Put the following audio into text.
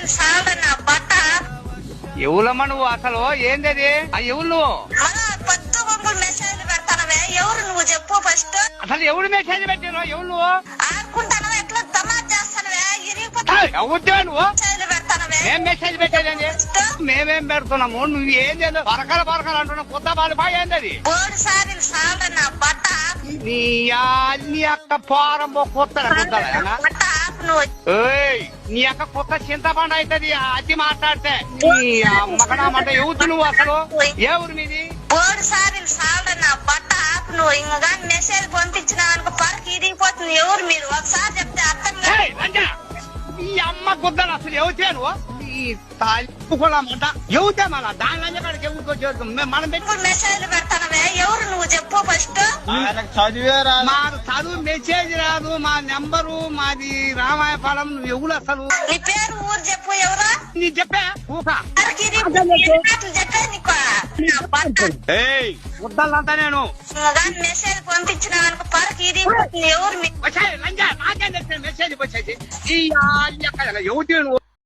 సారీలు సాలరా నా బట్ట ఎవరమ్మా నువ్వు అసలు ఏంది అది ఎవరు నువ్వు మన పొద్దు బొంగులు మెసేజ్లు పెడతానవే ఎవరు నువ్వు చెప్పు ఫస్ట్ అసలు ఎవరు మెసేజ్ పెట్టారు ఎవరు నువ్వు ఆడుకుంటానవే ఎట్లా దమాజ్ చేస్తానవే ఎవరితే నువ్వు మెసేజ్లు పెడతానవే మేం మెసేజ్ పెట్టేది మేమేం పెడుతున్నాము నువ్వు ఏం చేయలేదు పరకలు అంటున్నావు కొత్త బాలు బాగా ఏంది అది బోర్డు సారీలు సాలరా నా బట్ట నీ అన్ని అక్క పోరం కొత్త బట్ట ఆపు నువ్వు నీ అక్క కొత్త చింతపండు అవుతుంది అది మాట్లాడితే నీ అమ్మకడామంటే ఎవరు నువ్వు అసలు ఏ ఊరు మీది బోర్డు సారీలు సాలరా నా బట్ట ఆపు నువ్వు ఇంకా మెసేజ్ పంపించినా అనుకో పరకు ఇరిగిపోతుంది ఎవరు మీరు ఒకసారి చెప్తే అర్థం కాదు. రంజన ఈ అమ్మ గుద్దలు అసలు ఎవరితే నువ్వు తాలిపుకోమంట ఎవరితే మన దాని కాడికి ఎవరికొచ్చి మనం పెట్టుకో మెసేజ్లు పెడతానవే ఎవరు నువ్వు చెప్పు ఫస్ట్ మా చదువు మెసేజ్ రాదు మా నెంబరు మాది రామాయపాలెం నువ్వు ఎవరు అసలు నీ పేరు ఊరు చెప్పు ఎవరు నీ చెప్పా ఊక చెప్పే నీకు గుద్దలంతా నేను మెసేజ్ పంపించిన అనుకో పరకు ఇరిగిపోతుంది ఎవరు వచ్చాయి లంజా నాకేం తెలిసిన మెసేజ్ వచ్చేసి ఈ ఎవరు నువ్వు